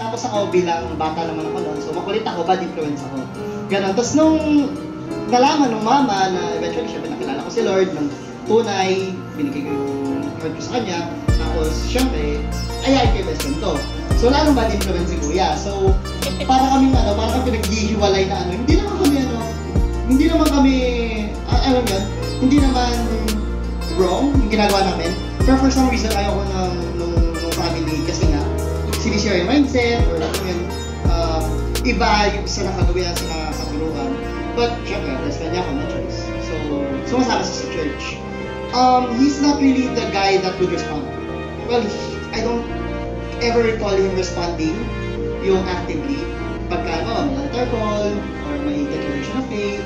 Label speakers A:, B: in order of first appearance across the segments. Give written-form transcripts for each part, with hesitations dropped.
A: Tapos ako bilang bata naman ako noon, so makulit ako, bad influence ako. Ganon. Tapos nung nalaman ng mama na eventually syempre nakilala ko si Lord ng tunay, binigay ko yung heart ko sa kanya. Tapos syempre, ayayin ko yung best friend ko. So lalong bad influence si Kuya. So para kaming pinaghihiwalay na hindi naman kami, alam yun, hindi naman wrong yung ginagawa namin. Pero for some reason, ayoko nung family kasi nga, sinishare yung mindset or iba yung sa nakagawin at sa nakaturuan. But syempre, best friend niya ako, no choice. So, sumasama sa church. He's not really the guy that would respond. Well, I don't ever recall him responding yung actively pagka may altar call or may declaration of faith.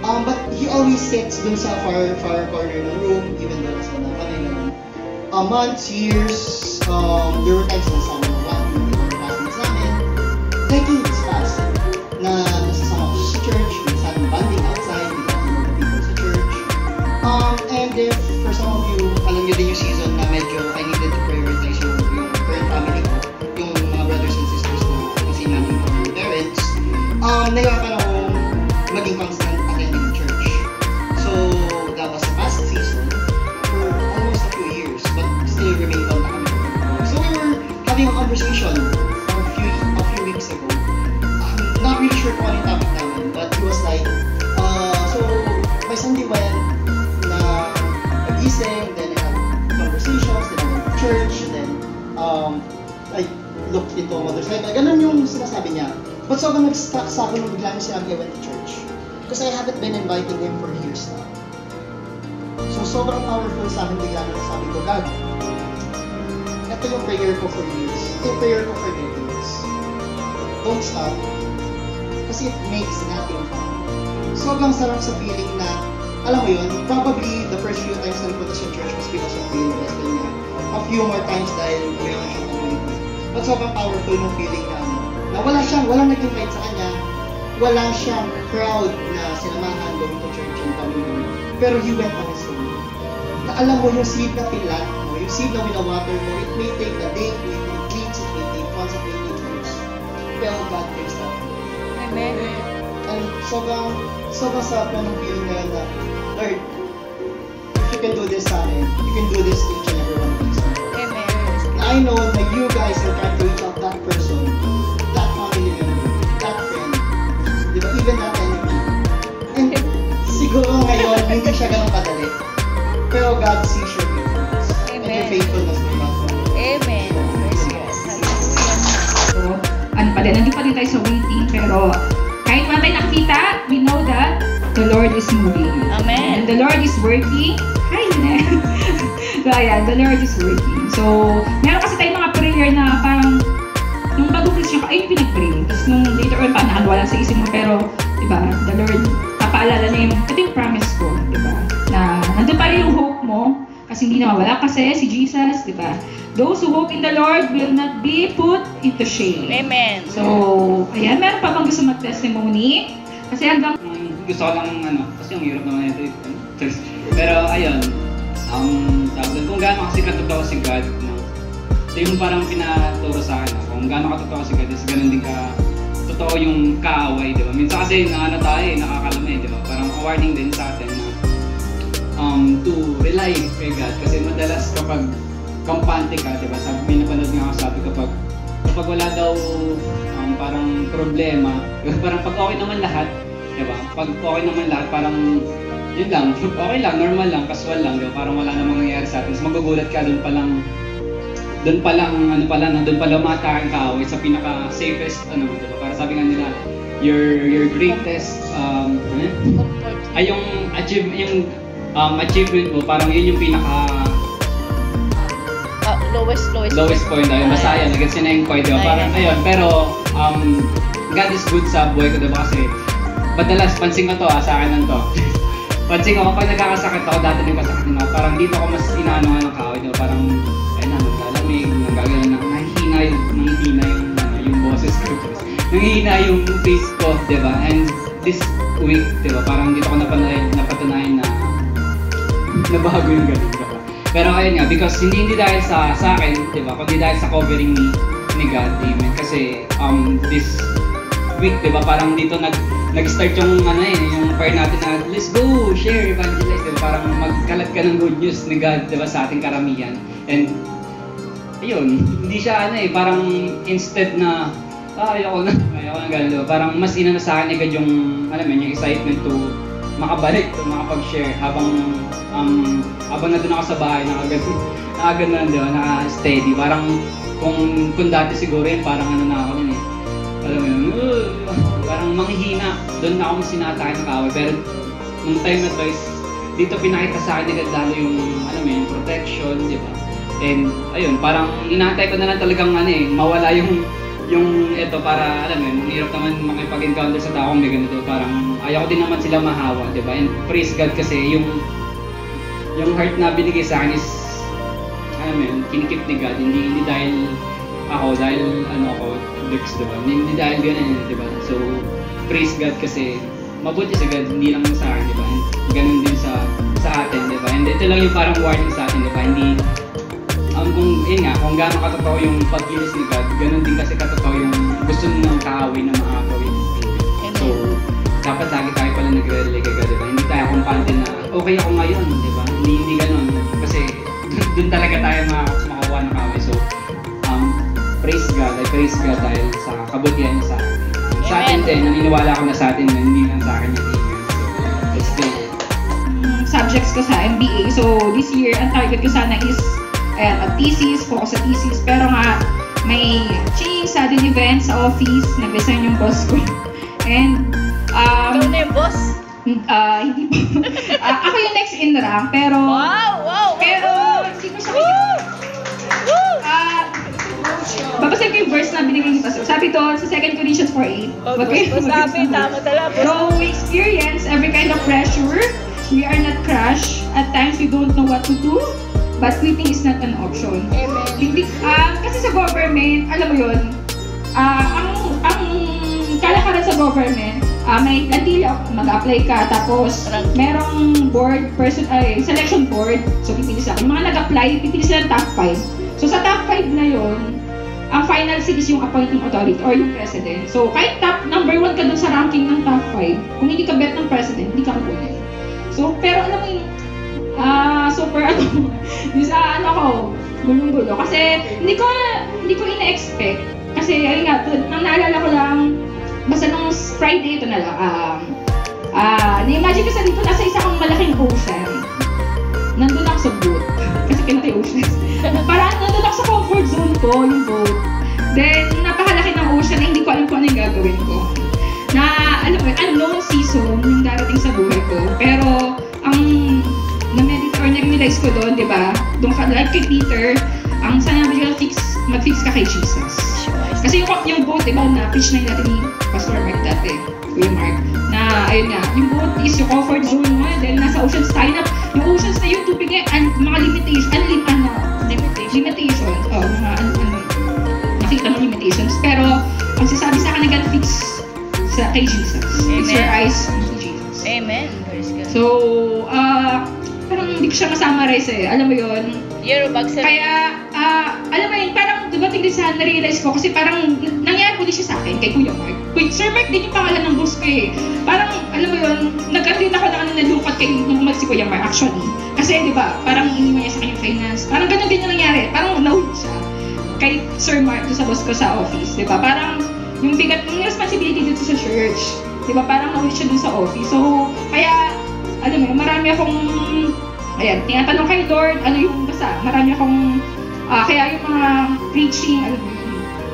A: But he always sits dun sa far corner ng room, even though nasa na kami naman. Months, years, there were times na sama ng classmates namin. Decades past na nasasama ko sa church, minsan bonding outside, we got to know the people sa church. And if for some of you, alam nyo din yung season na medyo I needed to prioritize yung current family ko, yung mga brothers and sisters na kasi namin yung parents, nahirapan akong maging constant attending the church. So, that was the past season for almost a few years, but still remained on kami. So, we were having a conversation a few weeks ago. I'm not really sure kung ano yung topic namin, but he was like, so, may Sunday ba yan na nag-ising, then I had conversations, then I went to church, and then I looked into a motorcycle. Ganun yung sinasabi niya. But sobrang nag-stuck sa akin nung bigla niya sinabi I went to church. Because I haven't been inviting him for years now. So sobrang powerful sa akin bigla na sabi ko, God, ito yung prayer ko for years. Ito yung prayer ko for decades. Don't stop. Kasi it makes nothing fun. Sobrang sarap sa feeling na, alam mo yun, probably the first few times na napunta sa church was because of being blessed niya. A few more times dahil mayroon siyang community. But sobrang powerful yung feeling na walang nag-invite sa kanya, walang siyang crowd na sinamahan going to church and communion. Pero he went on his own. Na alam mo yung seed na pinlant mo, yung seed na winawater mo, it may take a day, it may take weeks, it may take months, it may take years. Pero God brings that.
B: Amen.
A: And sobrang sarap na ng feeling na yun na, Lord, if you can do this sa akin, you can do this to each and every one of these people.
B: Amen.
A: I know that you guys are trying to reach out that person, that family member, that friend, di ba, even that enemy. And siguro ngayon, hindi siya ganun kadali. Pero God sees your faithfulness. And your faithfulness to God.
B: Amen. Praise God. Hallelujah.
C: So, nandun pa rin tayo sa waiting, pero kahit wala tayo nakita, we know that the Lord is moving.
B: Amen.
C: And the Lord is working. Hi, Nene. So, ayan, the Lord is working. So, meron kasi tayong mga prayer na parang nung bago-Christian ka, ayun pinag-pray. Tapos nung later on pa, nakagawa lang sa isip mo, pero, diba, the Lord, papaalala niya yung, ito yung promise ko, diba, na nandun pa rin yung hope mo, kasi hindi na mawala kasi si Jesus, diba, those who hope in the Lord will not be put into shame.
B: Amen.
C: So, ayan, meron pa bang gusto mag-testimony? Kasi hanggang
D: gusto ko lang kasi yung hirap naman ito. Pero ayun, kung gaano kasi katotoo si God, ito yung parang pinaturo sa akin, kung gaano katotoo si God, is ganun din ka totoo yung kaaway, di ba? Minsan kasi tayo, nakakalamay, di ba? Parang warning din sa atin na to rely kay God, kasi madalas kapag kampante ka, di ba? May napanood nga ako, sabi kapag wala daw parang problema, parang pag okay naman lahat, diba? Pag okay naman lahat, parang yun lang, okay lang, normal lang, casual lang, diba? Parang wala namang nangyayari sa atin. Tapos magugulat ka, doon pa lang matakain ka away sa pinaka-safest, diba? Para sabi nga nila, your greatest, yung achievement mo, parang yun yung pinaka, lowest point, ayun, basta yan, nag-gets na yung point, diba? Parang, ayun, pero, God is good sa buhay ko, diba? Kasi, madalas, pansin ko to, sa akin lang to. Pansin ko, kapag nagkakasakit ako, dati nagkasakit din ako, parang dito ako mas inaano ng kaaway, diba? Parang, ayun na, naglalamig, nagagano na, nangihina yung boses ko. Nangihina yung face ko, diba? And this week, diba? Parang dito ko napatunayan na nabago yung ganun, diba? Pero ayun nga, because hindi dahil sa akin, diba? Kundi dahil sa covering me ni God, amen. Kasi this week, di ba, parang dito nag-start yung yung prayer natin na let's go, share, evangelize, di ba? Parang magkalat ka ng good news ni God, di ba, sa ating karamihan. And ayun, hindi siya parang instead na ayoko na gano'n, diba? Parang mas inano sa akin agad yung yung excitement to makabalik, to makapag-share habang nandun ako sa bahay, nakagad na, di ba, naka-steady. Parang kung dati siguro yun, parang na ako nun alam mo yun, parang manghihina, doon na ako sinatake ng kaway. Pero nung time na to is, dito pinakita sa akin agad lalo yung, yung protection, di ba? And ayun, parang inaantay ko na lang talagang mawala yung ito para ang hirap naman makipag-encounter sa taong may ganito. Parang ayaw ko din naman sila mahawa, di ba? And praise God kasi yung heart na binigay sa akin is kinikip ni God, hindi dahil dahil ako, Dux, di ba? Hindi dahil ganun, di ba? So, praise God kasi mabuti sa God, hindi lang sa akin, di ba? And ganun din sa atin, di ba? And ito lang yung parang warning sa atin, di ba? Hindi kung gaano katotoo yung pag-inis ni God, ganun din kasi katotoo yung gusto ng kaaway na makakawin. So, dapat lagi tayo pala nagre-relay kay God, di ba? Hindi tayo kumpante na okay ako ngayon, di ba? Hindi ganun. Kasi dun talaga tayo makakuha ng kaaway. So, praise God, I praise God dahil sa kabutihan niya sa atin. Sa atin din, naniniwala ako na sa atin, hindi lang sa akin yung amen. So, let's go.
C: Subjects ko sa MBA. So, this year, ang target ko sana is a thesis, focus sa thesis. Pero nga, may sudden events sa office, nag-resign yung boss ko. And,
B: Ikaw na yung boss?
C: hindi po. Ako yung next in rank, pero...
B: Wow!
C: Pero, sino siya? Babasahin ko yung verse na binigay ni Pastor. Sabi doon sa 2 Corinthians 4:8.
B: Sabi, tama talaga.
C: So, we experience every kind of pressure. We are not crushed. At times, we don't know what to do. But quitting is not an option.
B: Amen.
C: Kasi sa government, alam mo yun, ang kalakaran sa government, may plantilla, mag-apply ka, tapos merong selection board, so pipili sila. Yung mga nag-apply, pipili sila ng top 5. So sa top 5 na yun, ang final seat is yung appointing authority or yung president. So kahit top number 1 ka dun sa ranking ng top 5, kung hindi ka bet ng president, hindi ka kukunin. So, pero alam mo yung super gulong-gulo. Kasi hindi ko ina-expect. Kasi ayun nga, naalala ko lang, basta nung Friday ito na lang, na-imagine ko sa dito, nasa isa akong malaking ocean. Nandun ako sa boat. Kasi kinatay ocean. Parang nandun ako sa comfort zone ko, yung boat. Then, napakalaki ng ocean na hindi ko alam kung ano yung gagawin ko. Na, alam mo, unknown season yung darating sa buhay ko. Pero, ang nag-realize ko doon, di ba? Doon ka, like kay Peter, ang sanabi ko, mag-fix ka kay Jesus. Kasi yung boat, di ba, na-pitch na natin ni Pastor Mark dati, Kuya Mark, na, ayun nga, yung boat is yung comfort zone mo, dahil nasa oceans tayo na, yung oceans na yung tubig and mga limitations, nakita mo limitations, pero, ang sasabi sa akin, nag-fix sa kay Jesus. Fix your eyes on Jesus.
B: Amen.
C: So, parang hindi ko siya masumarize alam mo yun? Kaya, alam mo yun, parang dumating din sa na-realize ko kasi parang nangyari ko din siya sa akin kay Kuya Mark. Sir Mark din yung pangalan ng boss ko Parang, alam mo yun, nagkaroon ako ng nalungkot kay nung umalis si Kuya Mark actually. Kasi, di ba, parang iniwan niya sa kanyang finance. Parang ganun din yung nangyari. Parang nahuli siya kay Sir Mark sa boss ko sa office. Di ba? Parang yung bigat, yung responsibility dito sa church. Di ba? Parang nahuli siya dun sa office. So, kaya, alam mo, marami akong tinatanong kay Lord, ano yung basta, marami akong, kaya yung mga preaching, alam mo,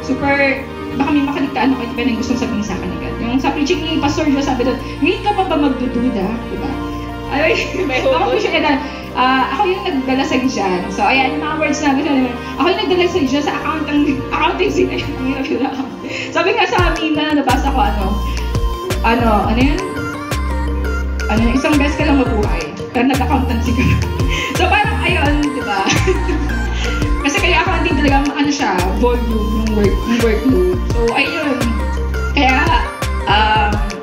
C: super, baka may makaligtaan ako ito pa na gustong sabihin sa akin agad. Yung sa preaching ni Pastor Joe, sabi doon, ngayon ka pa ba magdududa? Diba? Ako yung nagdala sa Diyan. So, ayan, yung mga words na gusto naman, ako yung nagdala sa Diyan sa accountancy na yun. Sabi nga sa amin na nabasa ko, ano yun? Isang beses ka lang mabuhay. Pero nag-accountancy ka. So parang ayun, di ba? Kasi kaya ako hindi talaga volume yung workload. So ayun. Kaya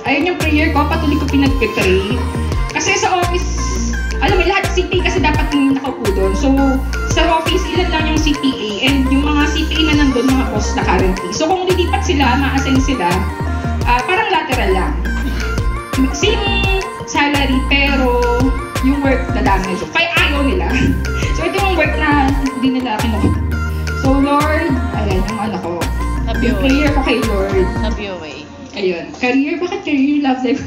C: ayun yung prayer ko, patuloy ko pinag-pray. Kasi sa office, alam mo, lahat CPA kasi dapat yung nakaupo doon. So, sa office, ilan lang yung CPA and yung mga CPA na nandun, mga boss na currently. So, kung lilipat sila, ma-assign sila, parang lateral lang. Same salary, pero yung work dadami. So, kaya ayaw nila. So, ito yung work na hindi nila kinuha. So, Lord, ayan, yung ano ko. Yung prayer ko kay Lord.
B: Nabiway.
C: Ayun. Career, bakit career? Love life.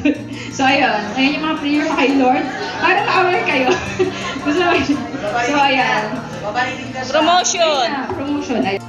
C: So, ayun. Ayan yung mga prayer ko kay Lord. Para ma-aware kayo. So, ayan.
B: Promotion.
C: Ayan, promotion. Ayan.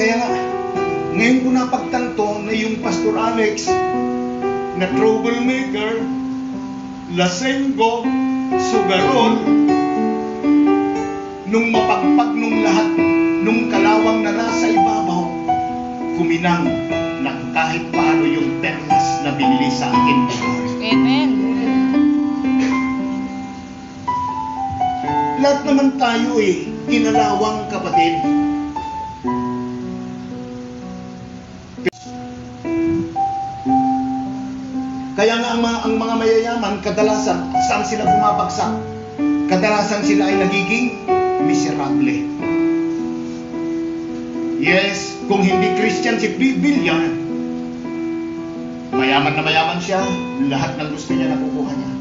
E: Kaya nga, ngayon ko napagtanto na yung Pastor Alex na troublemaker, lasenggo, sugarol, nung mapagpag nung lahat, nung kalawang na nasa ibabaw, kuminang ng kahit paano yung perlas na binili sa akin.
B: Amen.
E: Lahat naman tayo kinalawang kapatid. Kaya nga ang mga mayayaman, kadalasan, saan sila bumabagsak? Kadalasan sila ay nagiging miserable. Yes, kung hindi Christian si Bibilyan, mayaman na mayaman siya, lahat ng gusto niya nakukuha niya.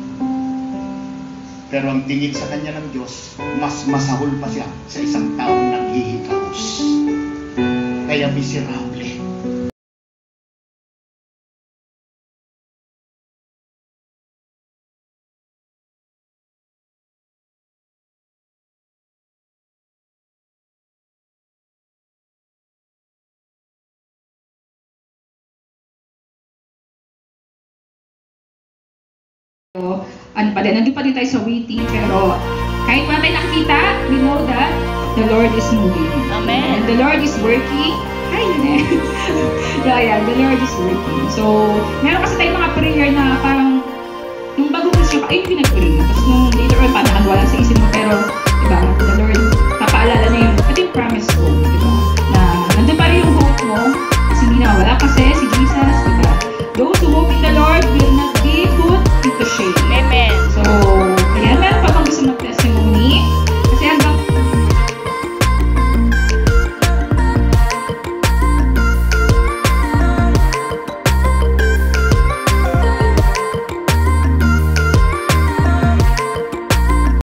E: Pero ang tingin sa kanya ng Diyos, mas masahol pa siya sa isang taong naghihikaos. Kaya miserable.
C: Ano pa din, nandun pa din tayo sa waiting, pero kahit wala tayo nakikita, we know that the Lord is moving.
B: Amen.
C: And the Lord is working. Hi, Nene. So, ayan, the Lord is working. So, meron kasi tayong mga prayer na parang, nung bago ko siya, ay, pinag-pray. Tapos nung later on, parang wala sa isip mo, pero